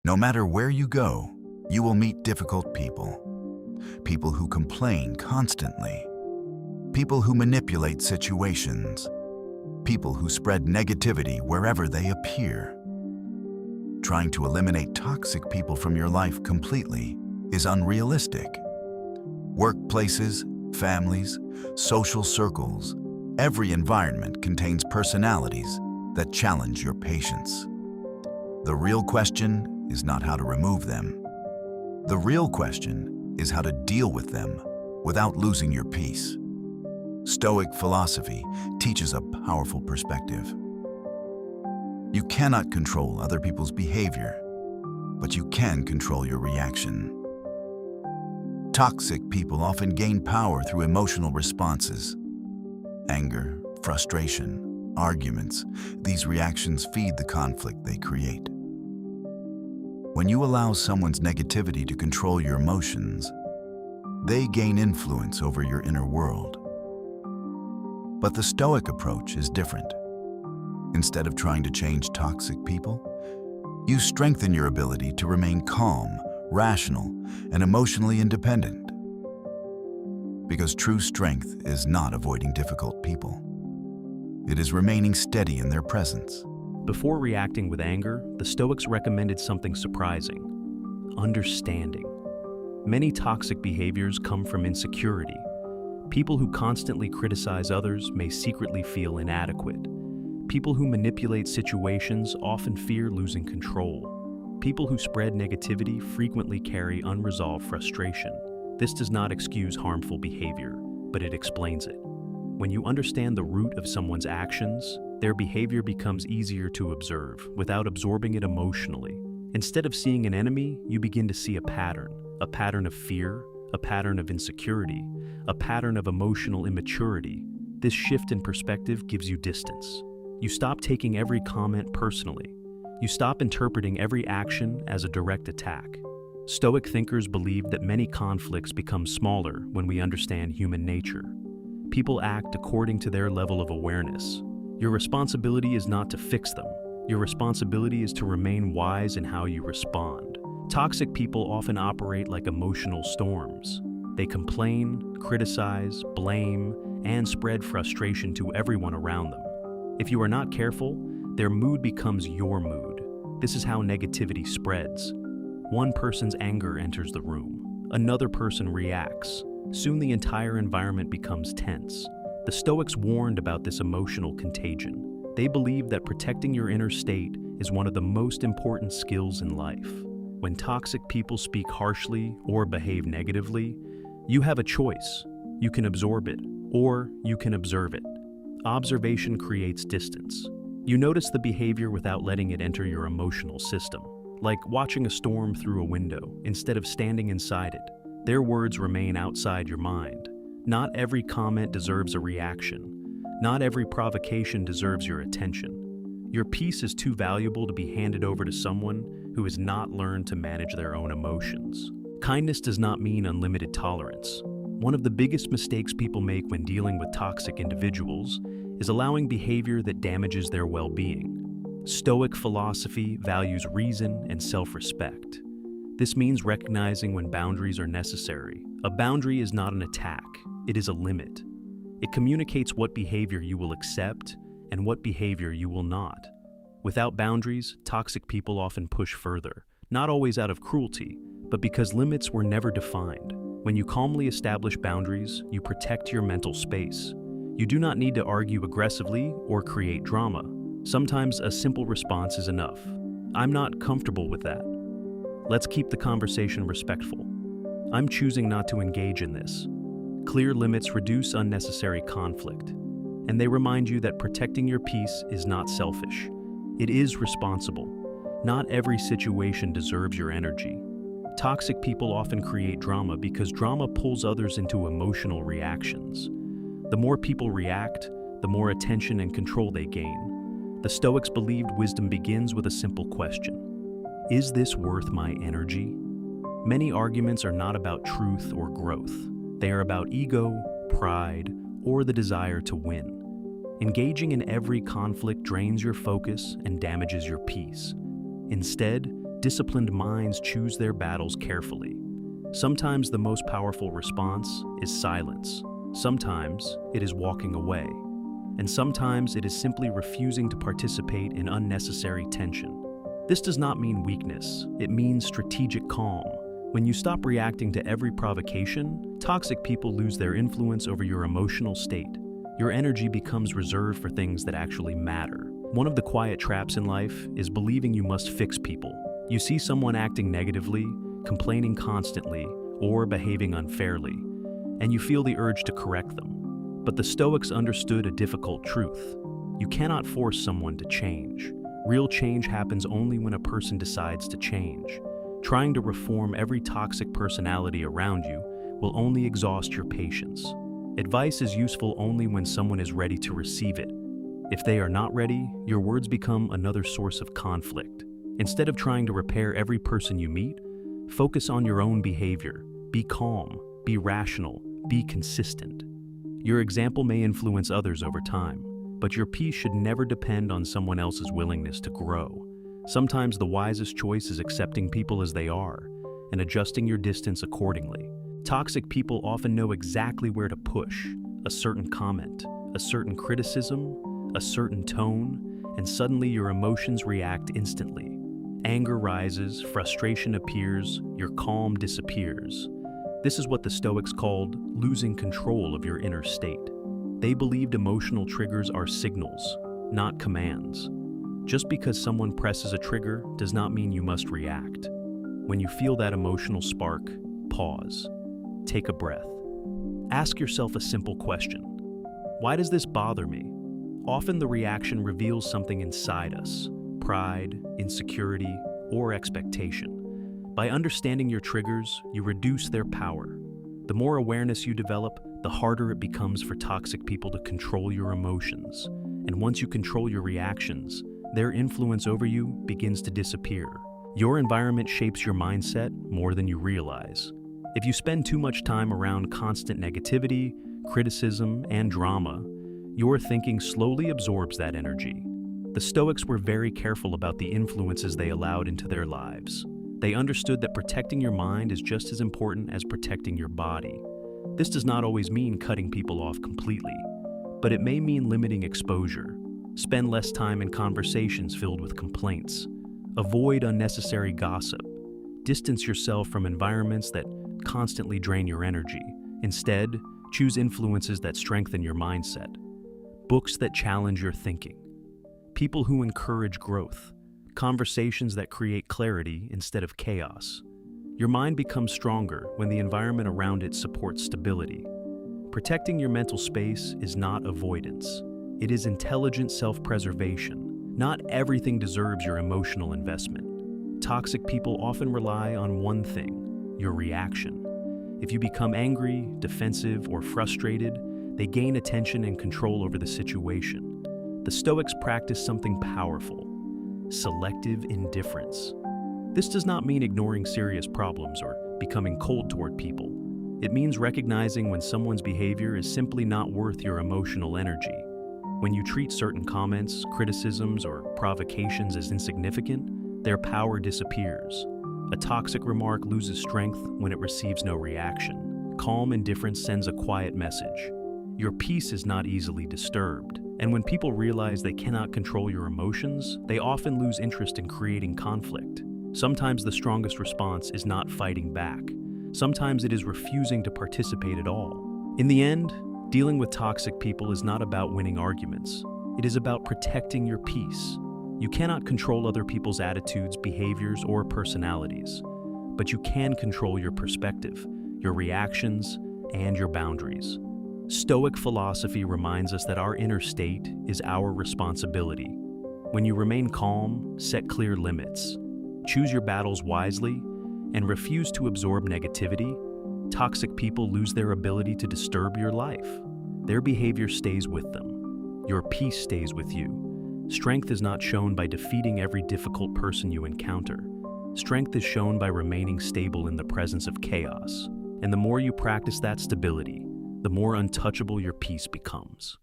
No matter where you go, you will meet difficult people. People who complain constantly. People who manipulate situations. People who spread negativity wherever they appear. Trying to eliminate toxic people from your life completely is unrealistic. Workplaces, families, social circles, every environment contains personalities that challenge your patience. The real question is not how to remove them. The real question is how to deal with them without losing your peace. Stoic philosophy teaches a powerful perspective. You cannot control other people's behavior, but you can control your reaction. Toxic people often gain power through emotional responses. Anger, frustration, arguments, these reactions feed the conflict they create. When you allow someone's negativity to control your emotions, they gain influence over your inner world. But the Stoic approach is different. Instead of trying to change toxic people, you strengthen your ability to remain calm, rational, and emotionally independent. Because true strength is not avoiding difficult people. It is remaining steady in their presence. Before reacting with anger, the Stoics recommended something surprising: understanding. Many toxic behaviors come from insecurity. People who constantly criticize others may secretly feel inadequate. People who manipulate situations often fear losing control. People who spread negativity frequently carry unresolved frustration. This does not excuse harmful behavior, but it explains it. When you understand the root of someone's actions, their behavior becomes easier to observe without absorbing it emotionally. Instead of seeing an enemy, you begin to see a pattern of fear, a pattern of insecurity, a pattern of emotional immaturity. This shift in perspective gives you distance. You stop taking every comment personally. You stop interpreting every action as a direct attack. Stoic thinkers believe that many conflicts become smaller when we understand human nature. People act according to their level of awareness. Your responsibility is not to fix them. Your responsibility is to remain wise in how you respond. Toxic people often operate like emotional storms. They complain, criticize, blame, and spread frustration to everyone around them. If you are not careful, their mood becomes your mood. This is how negativity spreads. One person's anger enters the room. Another person reacts. Soon the entire environment becomes tense. The Stoics warned about this emotional contagion. They believed that protecting your inner state is one of the most important skills in life. When toxic people speak harshly or behave negatively, you have a choice. You can absorb it, or you can observe it. Observation creates distance. You notice the behavior without letting it enter your emotional system, like watching a storm through a window instead of standing inside it. Their words remain outside your mind. Not every comment deserves a reaction. Not every provocation deserves your attention. Your peace is too valuable to be handed over to someone who has not learned to manage their own emotions. Kindness does not mean unlimited tolerance. One of the biggest mistakes people make when dealing with toxic individuals is allowing behavior that damages their well-being. Stoic philosophy values reason and self-respect. This means recognizing when boundaries are necessary. A boundary is not an attack, it is a limit. It communicates what behavior you will accept and what behavior you will not. Without boundaries, toxic people often push further, not always out of cruelty, but because limits were never defined. When you calmly establish boundaries, you protect your mental space. You do not need to argue aggressively or create drama. Sometimes a simple response is enough. I'm not comfortable with that. Let's keep the conversation respectful. I'm choosing not to engage in this. Clear limits reduce unnecessary conflict, and they remind you that protecting your peace is not selfish. It is responsible. Not every situation deserves your energy. Toxic people often create drama because drama pulls others into emotional reactions. The more people react, the more attention and control they gain. The Stoics believed wisdom begins with a simple question: is this worth my energy? Many arguments are not about truth or growth. They are about ego, pride, or the desire to win. Engaging in every conflict drains your focus and damages your peace. Instead, disciplined minds choose their battles carefully. Sometimes the most powerful response is silence. Sometimes it is walking away. And sometimes it is simply refusing to participate in unnecessary tension. This does not mean weakness, it means strategic calm. When you stop reacting to every provocation, toxic people lose their influence over your emotional state. Your energy becomes reserved for things that actually matter. One of the quiet traps in life is believing you must fix people. You see someone acting negatively, complaining constantly, or behaving unfairly, and you feel the urge to correct them. But the Stoics understood a difficult truth. You cannot force someone to change. Real change happens only when a person decides to change. Trying to reform every toxic personality around you will only exhaust your patience. Advice is useful only when someone is ready to receive it. If they are not ready, your words become another source of conflict. Instead of trying to repair every person you meet, focus on your own behavior. Be calm, be rational, be consistent. Your example may influence others over time, but your peace should never depend on someone else's willingness to grow. Sometimes the wisest choice is accepting people as they are and adjusting your distance accordingly. Toxic people often know exactly where to push: a certain comment, a certain criticism, a certain tone, and suddenly your emotions react instantly. Anger rises, frustration appears, your calm disappears. This is what the Stoics called losing control of your inner state. They believed emotional triggers are signals, not commands. Just because someone presses a trigger does not mean you must react. When you feel that emotional spark, pause. Take a breath. Ask yourself a simple question. Why does this bother me? Often the reaction reveals something inside us: pride, insecurity, or expectation. By understanding your triggers, you reduce their power. The more awareness you develop, the harder it becomes for toxic people to control your emotions. And once you control your reactions, their influence over you begins to disappear. Your environment shapes your mindset more than you realize. If you spend too much time around constant negativity, criticism, and drama, your thinking slowly absorbs that energy. The Stoics were very careful about the influences they allowed into their lives. They understood that protecting your mind is just as important as protecting your body. This does not always mean cutting people off completely, but it may mean limiting exposure. Spend less time in conversations filled with complaints. Avoid unnecessary gossip. Distance yourself from environments that constantly drain your energy. Instead, choose influences that strengthen your mindset. Books that challenge your thinking. People who encourage growth. Conversations that create clarity instead of chaos. Your mind becomes stronger when the environment around it supports stability. Protecting your mental space is not avoidance. It is intelligent self-preservation. Not everything deserves your emotional investment. Toxic people often rely on one thing: your reaction. If you become angry, defensive, or frustrated, they gain attention and control over the situation. The Stoics practice something powerful: selective indifference. This does not mean ignoring serious problems or becoming cold toward people. It means recognizing when someone's behavior is simply not worth your emotional energy. When you treat certain comments, criticisms, or provocations as insignificant, their power disappears. A toxic remark loses strength when it receives no reaction. Calm indifference sends a quiet message: your peace is not easily disturbed. And when people realize they cannot control your emotions, they often lose interest in creating conflict. Sometimes the strongest response is not fighting back. Sometimes it is refusing to participate at all. In the end, dealing with toxic people is not about winning arguments. It is about protecting your peace. You cannot control other people's attitudes, behaviors, or personalities, but you can control your perspective, your reactions, and your boundaries. Stoic philosophy reminds us that our inner state is our responsibility. When you remain calm, set clear limits, choose your battles wisely, and refuse to absorb negativity, toxic people lose their ability to disturb your life. Their behavior stays with them. Your peace stays with you. Strength is not shown by defeating every difficult person you encounter. Strength is shown by remaining stable in the presence of chaos. And the more you practice that stability, the more untouchable your peace becomes.